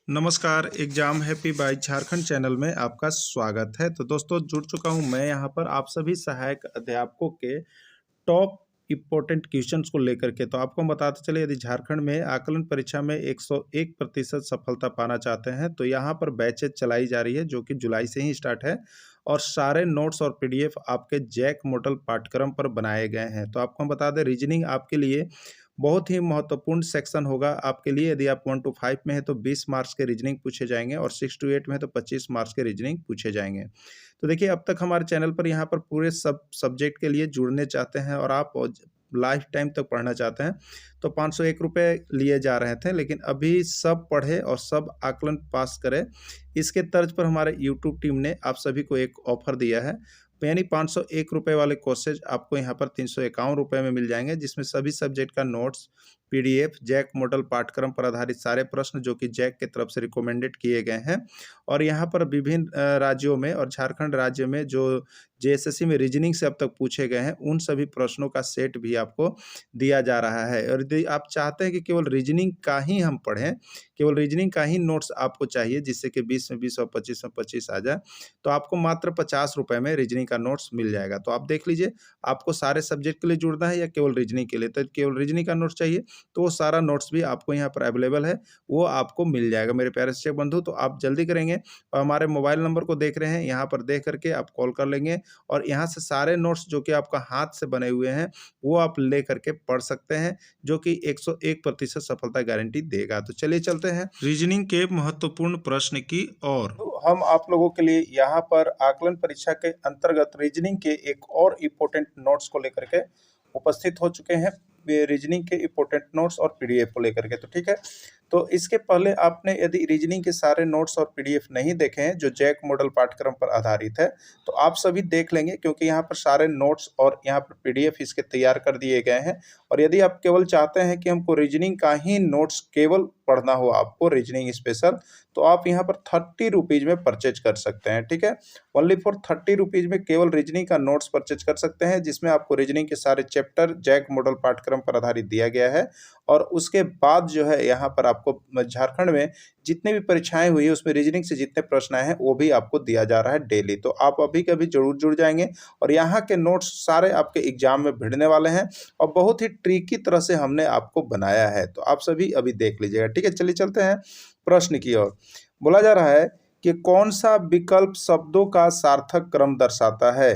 नमस्कार, exam happy by Jharkhand channel में आपका स्वागत है। तो दोस्तों जुड़ चुका हूं मैं यहाँ पर आप सभी सहायक अध्यापकों के टॉप इम्पोर्टेंट क्वेश्चंस को लेकर के। तो आपको हम बताते चले, यदि झारखंड में आकलन परीक्षा में 101% सफलता पाना चाहते हैं तो यहाँ पर बैचेज चलाई जा रही है जो कि जुलाई से ही स्टार्ट है और सारे नोट्स और पीडीएफ आपके जैक मॉडल पाठ्यक्रम पर बनाए गए हैं। तो आपको हम बता दें, रीजनिंग आपके लिए बहुत ही महत्वपूर्ण सेक्शन होगा आपके लिए। यदि आप 1 to 5 में है तो 20 मार्क्स के रीजनिंग पूछे जाएंगे और 6 to 8 में है तो 25 मार्क्स के रीजनिंग पूछे जाएंगे। तो देखिए, अब तक हमारे चैनल पर यहाँ पर पूरे सब सब्जेक्ट के लिए जुड़ने चाहते हैं और आप लाइफ टाइम तक पढ़ना चाहते हैं तो 501 रुपये लिए जा रहे थे, लेकिन अभी सब पढ़े और सब आकलन पास करे, इसके तर्ज पर हमारे यूट्यूब टीम ने आप सभी को एक ऑफर दिया है। यानी 501 रुपये वाले कोर्सेज आपको यहाँ पर 351 रुपये में मिल जाएंगे, जिसमें सभी सब्जेक्ट का नोट्स, पीडीएफ, जैक मॉडल पाठ्यक्रम पर आधारित सारे प्रश्न जो कि जैक की तरफ से रिकमेंडेड किए गए हैं और यहाँ पर विभिन्न राज्यों में और झारखंड राज्य में जो जेएसएससी में रीजनिंग से अब तक पूछे गए हैं उन सभी प्रश्नों का सेट भी आपको दिया जा रहा है। और यदि आप चाहते हैं कि केवल रीजनिंग का ही हम पढ़ें, केवल रीजनिंग का ही नोट्स आपको चाहिए जिससे कि 20 में 20 और 25 में 25 आ जाए, तो आपको मात्र 50 रुपये में रीजनिंग का नोट्स मिल जाएगा। तो आप देख लीजिए, आपको सारे सब्जेक्ट के लिए जुड़ना है या केवल रीजनिंग के लिए। तो केवल रीजनिंग का नोट्स चाहिए तो वो सारा नोट्स भी आपको यहाँ पर अवेलेबल है, वो आपको मिल जाएगा मेरे प्यारे शिक्षक बंधु। तो आप जल्दी करेंगे और हमारे मोबाइल नंबर को देख रहे हैं, यहाँ पर देख करके आप कॉल कर लेंगे और यहाँ से सारे नोट्स जो कि आपका हाथ से बने हुए हैं वो आप ले करके पढ़ सकते हैं, जो कि 101% सफलता गारंटी देगा। तो चलिए चलते हैं रीजनिंग के महत्वपूर्ण प्रश्न की ओर। तो हम आप लोगों के लिए यहाँ पर आकलन परीक्षा के अंतर्गत रीजनिंग के एक और इम्पोर्टेंट नोट्स को लेकर के उपस्थित हो चुके हैं, रीजनिंग के इम्पोर्टेंट नोट्स और पीडीएफ को लेकर के। तो ठीक है, तो इसके पहले आपने यदि रीजनिंग के सारे नोट्स और पीडीएफ नहीं देखे हैं जो जैक मॉडल पाठ्यक्रम पर आधारित है तो आप सभी देख लेंगे, क्योंकि यहाँ पर सारे नोट्स और यहाँ पर पीडीएफ इसके तैयार कर दिए गए हैं। और यदि आप केवल चाहते हैं कि हमको रीजनिंग का ही नोट्स केवल पढ़ना हो, आपको रीजनिंग स्पेशल, तो आप यहाँ पर 30 रुपीज में परचेज कर सकते हैं। ठीक है, ओनली फॉर 30 रुपीज में केवल रीजनिंग का नोट्स परचेज कर सकते हैं, जिसमें आपको रीजनिंग के सारे चैप्टर जैक मॉडल पाठ्यक्रम पर आधारित दिया गया है। और उसके बाद जो है यहाँ पर आपको झारखंड में जितने भी परीक्षाएं हुई है उसमें रीजनिंग से जितने प्रश्न आए हैं वो भी आपको दिया जा रहा है डेली। तो आप अभी कभी जरूर जुड़ जाएंगे और यहाँ के नोट्स सारे आपके एग्जाम में भिड़ने वाले हैं और बहुत ही ट्रिकी तरह से हमने आपको बनाया है, तो आप सभी अभी देख लीजिएगा। ठीक है, चलिए चलते हैं प्रश्न की ओर। बोला जा रहा है कि कौन सा विकल्प शब्दों का सार्थक क्रम दर्शाता है?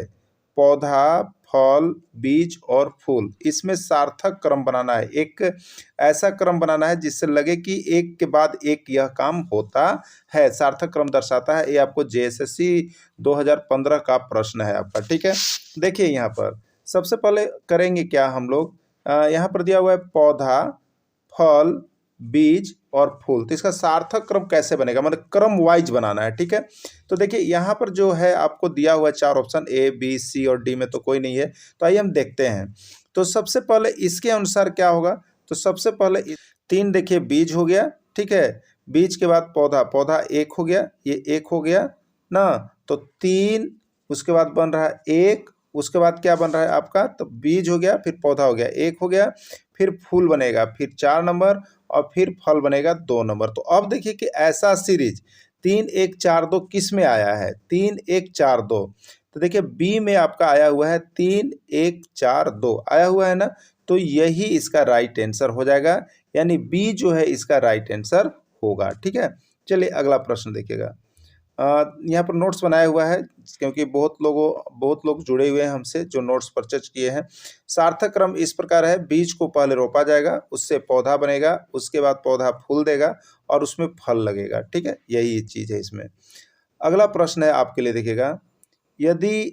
पौधा, फल, बीज और फूल। इसमें सार्थक क्रम बनाना है, एक ऐसा क्रम बनाना है जिससे लगे कि एक के बाद एक यह काम होता है, सार्थक क्रम दर्शाता है। ये आपको जेएसएससी 2015 का प्रश्न है आपका। ठीक है, देखिए यहाँ पर सबसे पहले करेंगे क्या हम लोग, यहाँ पर दिया हुआ है पौधा, फल, बीज और फूल। तो इसका सार्थक क्रम कैसे बनेगा, मतलब क्रम वाइज बनाना है। ठीक है, तो देखिए यहाँ पर जो है आपको दिया हुआ 4 ऑप्शन ए, बी, सी और डी में तो कोई नहीं है, तो आइए हम देखते हैं। तो सबसे पहले इसके अनुसार क्या होगा, तो सबसे पहले 3 देखिए बीज हो गया। ठीक है, बीज के बाद पौधा, पौधा 1 हो गया, ये 1 हो गया ना, तो 3, उसके बाद बन रहा है 1, उसके बाद क्या बन रहा है आपका, तो बीज हो गया, फिर पौधा हो गया 1 हो गया, फिर फूल बनेगा, फिर 4 नंबर और फिर फल बनेगा 2 नंबर। तो अब देखिए कि ऐसा सीरीज 3 1 4 2 किस में आया है, 3 1 4 2। तो देखिए बी में आपका आया हुआ है 3 1 4 2 आया हुआ है ना, तो यही इसका राइट आंसर हो जाएगा, यानी बी जो है इसका राइट आंसर होगा। ठीक है, चलिए अगला प्रश्न देखिएगा। यहाँ पर नोट्स बनाया हुआ है क्योंकि बहुत लोग जुड़े हुए हैं हमसे जो नोट्स परचेज किए हैं। सार्थक क्रम इस प्रकार है, बीज को पहले रोपा जाएगा, उससे पौधा बनेगा, उसके बाद पौधा फूल देगा और उसमें फल लगेगा। ठीक है, यही चीज़ है इसमें। अगला प्रश्न है आपके लिए, देखिएगा, यदि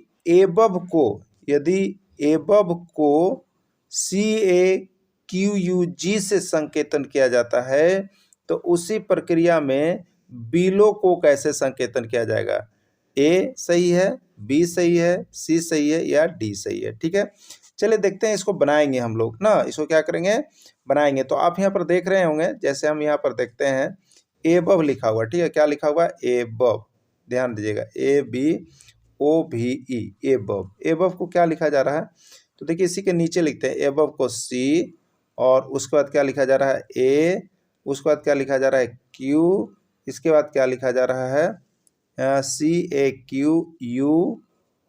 एबव को CAQUG से संकेतन किया जाता है तो उसी प्रक्रिया में बिलो को कैसे संकेतन किया जाएगा? ए सही है, बी सही है, सी सही है या डी सही है? ठीक है, चलिए देखते हैं, इसको बनाएंगे हम लोग ना, इसको क्या करेंगे, बनाएंगे। तो आप यहाँ पर देख रहे होंगे, जैसे हम यहाँ पर देखते हैं एबव लिखा हुआ। ठीक है, क्या लिखा हुआ, एबव, ध्यान दीजिएगा, ABOVE, एबव। एबव को क्या लिखा जा रहा है, तो देखिए इसी के नीचे लिखते हैं, एबव को सी और उसके बाद क्या लिखा जा रहा है, ए, उसके बाद क्या लिखा जा रहा है, क्यू, इसके बाद क्या लिखा जा रहा है, CAQ U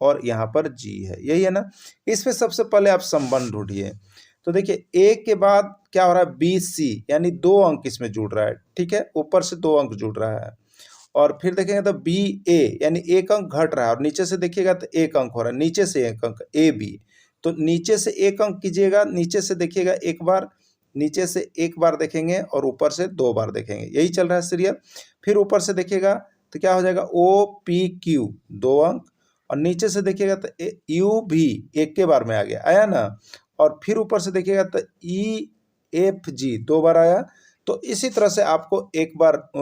और यहाँ पर G है, यही है ना। इसमें सबसे पहले आप संबंध ढूंढिए। तो देखिए A के बाद क्या हो रहा है, BC, यानी 2 अंक इसमें जुड़ रहा है, ठीक है, ऊपर से 2 अंक जुड़ रहा है। और फिर देखेंगे तो BA यानी 1 अंक घट रहा है, और नीचे से देखिएगा तो 1 अंक हो रहा है, नीचे से 1 अंक AB, तो नीचे से 1 अंक कीजिएगा, नीचे से देखिएगा एक बार, नीचे से एक बार देखेंगे और ऊपर से 2 बार देखेंगे, यही चल रहा है सीरियल। फिर ऊपर से देखिएगा तो क्या हो जाएगा, OPQ 2 अंक, और नीचे से देखिएगा तो UV एक के बार में आ गया, आया ना। और फिर ऊपर से देखिएगा तो EFG 2 बार आया। तो इसी तरह से आपको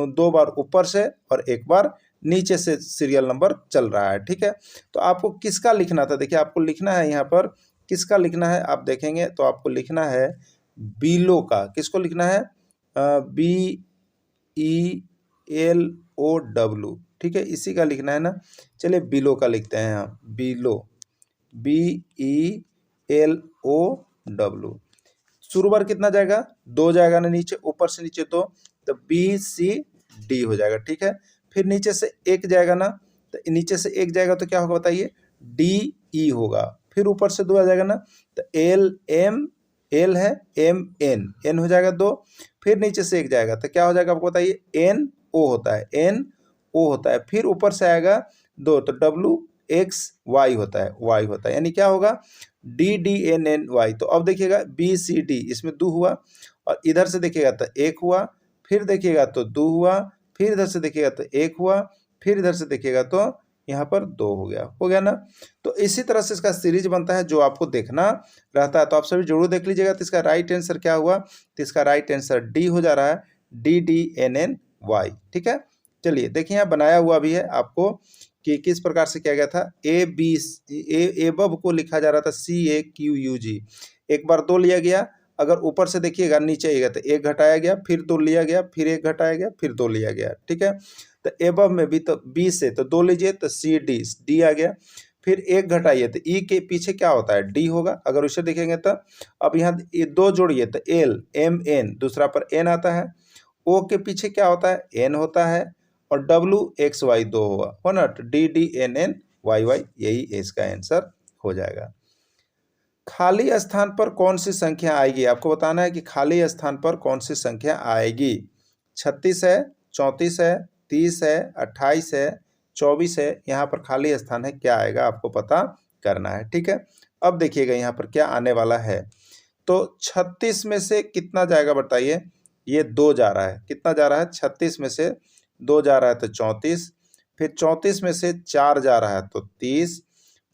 2 बार ऊपर से और 1 बार नीचे से सीरियल नंबर चल रहा है, ठीक है। तो आपको किसका लिखना था, देखिए आपको लिखना है यहाँ पर, किसका लिखना है आप देखेंगे तो आपको लिखना है बिलो का। किसको लिखना है, BELOW, ठीक है, इसी का लिखना है ना। चलिए बिलो का लिखते हैं हम, बिलो, BELOW। शुरू बार कितना जाएगा, 2 जाएगा ना, नीचे ऊपर से नीचे 2, तो BCD हो जाएगा, ठीक है। फिर नीचे से 1 जाएगा ना, तो नीचे से 1 जाएगा तो क्या होगा बताइए, DE होगा। फिर ऊपर से 2 आ जाएगा ना, तो LM, L है, MN हो जाएगा 2। फिर नीचे से 1 जाएगा तो क्या हो जाएगा आपको बताइए, NO होता है, NO होता है। फिर ऊपर से आएगा 2 तो WXY होता है, Y होता है, यानी क्या होगा, DDNNY। तो अब देखिएगा BCD, इसमें 2 हुआ, और इधर से देखिएगा तो 1 हुआ, फिर देखिएगा तो 2 हुआ, फिर इधर से देखिएगा तो 1 हुआ, फिर इधर से देखिएगा तो यहाँ पर 2 हो गया ना। तो इसी तरह से इसका सीरीज बनता है जो आपको देखना रहता है। तो आप सभी जरूर देख लीजिएगा। तो इसका राइट आंसर क्या हुआ, तो इसका राइट आंसर डी हो जा रहा है, DDNNY, ठीक है। चलिए देखिए यहाँ बनाया हुआ भी है आपको कि किस प्रकार से किया गया था। एबव को लिखा जा रहा था CAQUG, एक बार 2 लिया गया, अगर ऊपर से देखिएगा नीचे आएगा तो 1 घटाया गया, फिर 2 लिया गया, फिर 1 घटाया गया, फिर 2 लिया गया, ठीक है। तो एबव में भी तो B से तो 2 लीजिए तो D आ गया, फिर 1 घटाइए तो E के पीछे क्या होता है, D होगा। अगर उसे देखेंगे तो अब यहाँ 2 जोड़िए तो LMN, दूसरा पर N आता है, O के पीछे क्या होता है, N होता है, और WXY 2 हो ना, DDNNYY, यही इसका आंसर हो जाएगा। खाली स्थान पर कौन सी संख्या आएगी, आपको बताना है कि खाली स्थान पर कौन सी संख्या आएगी। 36 है, 34 है, 30 है, 28 है, 24 है, यहाँ पर खाली स्थान है, क्या आएगा आपको पता करना है, ठीक है। अब देखिएगा यहाँ पर क्या आने वाला है। तो 36 में से कितना जाएगा बताइए, ये 2 जा रहा है, कितना जा रहा है, 36 में से 2 जा रहा है तो 34, फिर 34 में से 4 जा रहा है तो 30,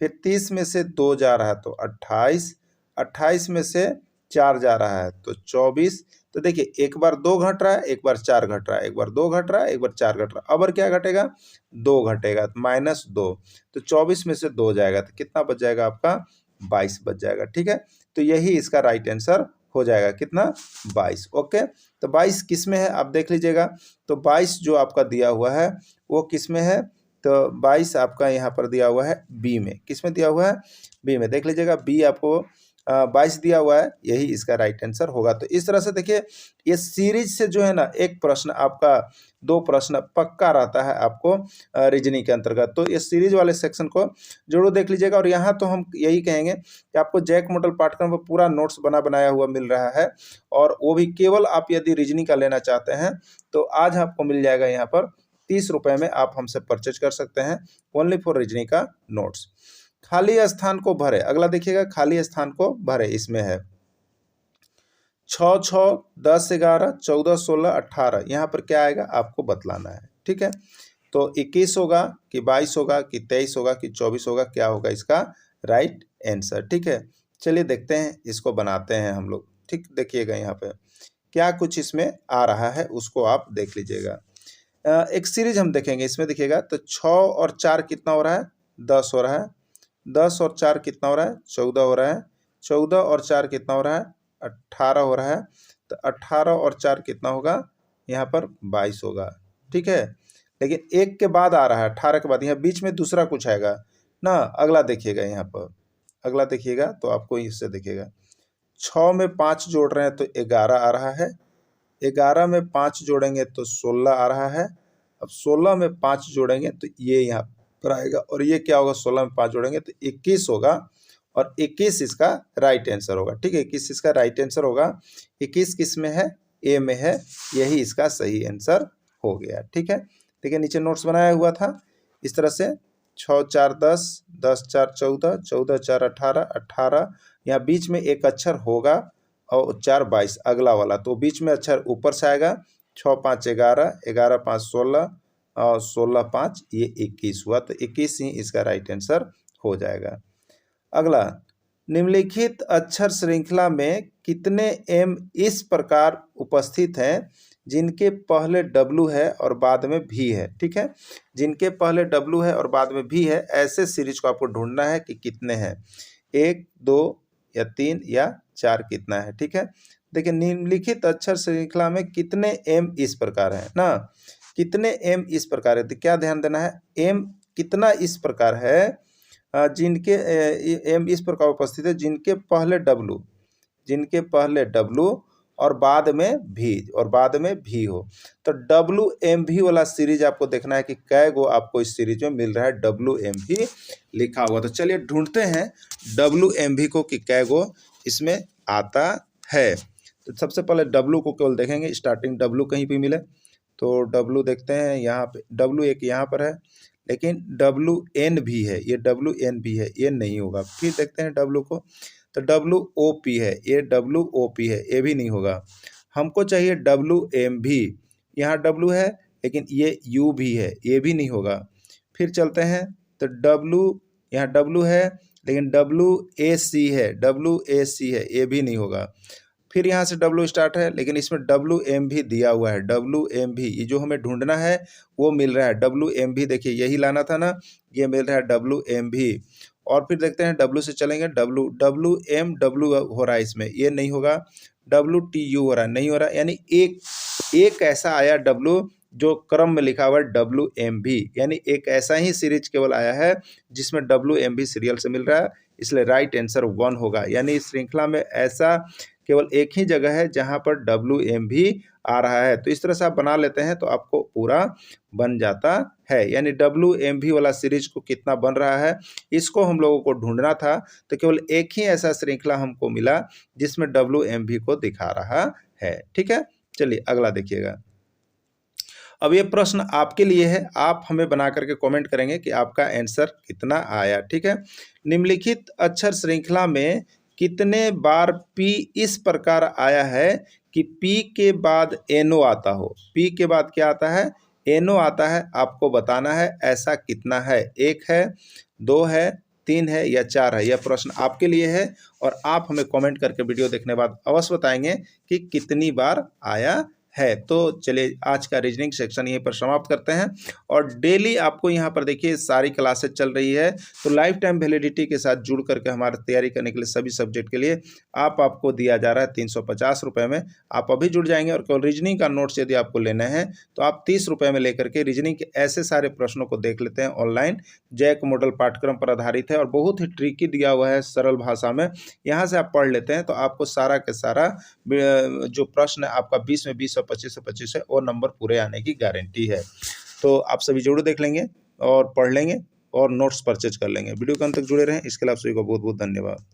फिर 30 में से 2 जा रहा है तो 28, 28 में से 4 जा रहा है तो 24। तो देखिए एक बार 2 घट रहा है, एक बार 4 घट रहा है, एक बार 2 घट रहा है, एक बार 4 घट रहा है, अब और क्या घटेगा, 2 घटेगा, तो -2, तो 24 में से 2 जाएगा तो कितना बच जाएगा आपका, 22 बच जाएगा, ठीक है। तो यही इसका राइट आंसर हो जाएगा, कितना, 22। ओके, तो 22 किस में है आप देख लीजिएगा। तो 22 जो आपका दिया हुआ है वो किस में है, तो 22 आपका यहाँ पर दिया हुआ है बी में। किस में दिया हुआ है, बी में, देख लीजिएगा बी आपको 22 दिया हुआ है, यही इसका राइट आंसर होगा। तो इस तरह से देखिए ये सीरीज से जो है ना, एक प्रश्न आपका 2 प्रश्न पक्का रहता है आपको रीजनिंग के अंतर्गत। तो ये सीरीज वाले सेक्शन को जरूर देख लीजिएगा। और यहाँ तो हम यही कहेंगे कि आपको जैक मॉडल पाठ्यक्रम पर पूरा नोट्स बनाया हुआ मिल रहा है, और वो भी केवल आप यदि रीजनिंग का लेना चाहते हैं तो आज आपको मिल जाएगा यहाँ पर 30 रुपये में आप हमसे परचेज कर सकते हैं, ओनली फॉर रीजनिंग का नोट्स। खाली स्थान को भरे, अगला देखिएगा खाली स्थान को भरे, इसमें है 6, 6, 10, 11, 14, 16, 18, यहाँ पर क्या आएगा आपको बतलाना है, ठीक है। तो 21 होगा कि 22 होगा कि 23 होगा कि 24 होगा, क्या होगा इसका राइट आंसर, ठीक है। चलिए देखते हैं, इसको बनाते हैं हम लोग, ठीक। देखिएगा यहाँ पे क्या कुछ इसमें आ रहा है, उसको आप देख लीजिएगा। एक सीरीज हम देखेंगे, इसमें देखिएगा तो 6 और 4 कितना हो रहा है, 10 हो रहा है, 10 और 4 कितना हो रहा है, 14 हो रहा है, 14 और 4 कितना हो रहा है, 18 हो रहा है। तो 18 और 4 कितना होगा, यहाँ पर 22 होगा, ठीक है। लेकिन 1 के बाद आ रहा है, 18 के बाद, यहाँ बीच में दूसरा कुछ आएगा ना। अगला देखिएगा, यहाँ पर अगला देखिएगा तो आपको इससे देखिएगा 6 में 5 जोड़ रहे हैं तो 11 आ रहा है, 11 में 5 जोड़ेंगे तो 16 आ रहा है, अब 16 में 5 जोड़ेंगे तो ये यहाँ पर आएगा, और ये क्या होगा, 16 में 5 जोड़ेंगे तो 21 होगा, और 21 इसका राइट आंसर होगा। ठीक है, 21 इसका राइट आंसर होगा। 21 किस में है, ए में है, यही इसका सही आंसर हो गया। ठीक है, देखिए नीचे नोट्स बनाया हुआ था इस तरह से, 6 4 10, 10 4 14, 14 4 18, 18, यहाँ बीच में एक अक्षर होगा, और 4 22 अगला वाला, तो बीच में अक्षर ऊपर से आएगा। 6 5 11, 11 5 16, और 16 5 ये 21 हुआ, तो 21 ही इसका राइट आंसर हो जाएगा। अगला, निम्नलिखित अक्षर श्रृंखला में कितने एम इस प्रकार उपस्थित हैं जिनके पहले डब्लू है और बाद में भी है। ठीक है, जिनके पहले डब्लू है और बाद में भी है, ऐसे सीरीज को आपको ढूंढना है कि कितने हैं, 1 2 या 3 या 4 कितना है। ठीक है, देखिए निम्नलिखित अक्षर श्रृंखला में कितने एम इस प्रकार है ना, कितने एम इस प्रकार है, तो क्या ध्यान देना है, एम कितना इस प्रकार है, जिनके एम इस प्रकार उपस्थित है जिनके पहले डब्लू और बाद में भी हो। तो डब्लू एम भी वाला सीरीज आपको देखना है कि कै गो आपको इस सीरीज में मिल रहा है, डब्लू एम भी लिखा हुआ। तो चलिए ढूंढते हैं डब्लू एम भी को कि कै गो इसमें आता है। तो सबसे पहले डब्लू को केवल देखेंगे, स्टार्टिंग डब्लू कहीं भी मिले तो डब्लू देखते हैं, यहाँ पे डब्लू एक यहाँ पर है, लेकिन डब्लू एन भी है, ये डब्लू एन भी है, ये नहीं होगा। फिर देखते हैं डब्लू को, तो डब्लू ओ पी है, ये डब्लू ओ पी है, ये भी नहीं होगा। हमको चाहिए डब्लू एम भी, यहाँ डब्लू है लेकिन ये यू भी है, ये भी नहीं होगा। फिर चलते हैं तो डब्लू, यहाँ डब्लू है लेकिन डब्लू ए सी है, डब्लू ए सी है, ये भी नहीं होगा। फिर यहाँ से डब्लू स्टार्ट है लेकिन इसमें डब्लू एम भी दिया हुआ है, डब्लू एम भी, ये जो हमें ढूंढना है वो मिल रहा है, डब्लू एम भी, देखिए यही लाना था ना, ये मिल रहा है डब्लू एम भी। और फिर देखते हैं डब्लू से चलेंगे, डब्लू एम डब्लू हो रहा है इसमें, ये नहीं होगा। डब्लू टी यू हो रहा है, नहीं हो रहा, यानी एक ऐसा आया डब्लू जो क्रम में लिखा हुआ है डब्लू एम भी, यानी एक ऐसा ही सीरीज केवल आया है जिसमें डब्लू एम भी सीरियल से मिल रहा है, इसलिए राइट आंसर 1 होगा। यानी इस श्रृंखला में ऐसा केवल एक ही जगह है जहां पर डब्लू एम भी आ रहा है। तो इस तरह से आप बना लेते हैं तो आपको पूरा बन जाता है। यानी डब्लू एम भी वाला सीरीज को कितना बन रहा है, इसको हम लोगों को ढूंढना था, तो केवल एक ही ऐसा श्रृंखला हमको मिला जिसमें डब्लू एम भी को दिखा रहा है। ठीक है, चलिए अगला देखिएगा। अब ये प्रश्न आपके लिए है, आप हमें बना करके कमेंट करेंगे कि आपका आंसर कितना आया। ठीक है, निम्नलिखित अक्षर श्रृंखला में कितने बार पी इस प्रकार आया है कि पी के बाद एनो आता हो, पी के बाद क्या आता है, एनो आता है, आपको बताना है ऐसा कितना है, 1 है, 2 है, 3 है या 4 है। यह प्रश्न आपके लिए है और आप हमें कमेंट करके वीडियो देखने बाद अवश्य बताएंगे कि कितनी बार आया है। तो चलिए आज का रीजनिंग सेक्शन यहीं पर समाप्त करते हैं, और डेली आपको यहाँ पर देखिए सारी क्लासेस चल रही है, तो लाइफ टाइम वैलिडिटी के साथ जुड़ करके हमारे तैयारी करने के लिए सभी सब्जेक्ट के लिए आपको दिया जा रहा है 350 रुपये में। आप अभी जुड़ जाएंगे, और केवल रीजनिंग का नोट्स यदि आपको लेना है तो आप 30 रुपये में लेकर के रीजनिंग के ऐसे सारे प्रश्नों को देख लेते हैं ऑनलाइन। जैक मॉडल पाठ्यक्रम पर आधारित है और बहुत ही ट्रिकी दिया हुआ है सरल भाषा में, यहाँ से आप पढ़ लेते हैं तो आपको सारा के सारा जो प्रश्न है आपका 20 में 20 और 25 से 25 है, वो नंबर पूरे आने की गारंटी है। तो आप सभी जरूर देख लेंगे और पढ़ लेंगे और नोट्स परचेज कर लेंगे। वीडियो के अंत तक जुड़े रहें, इसके लिए आप सभी को बहुत बहुत धन्यवाद।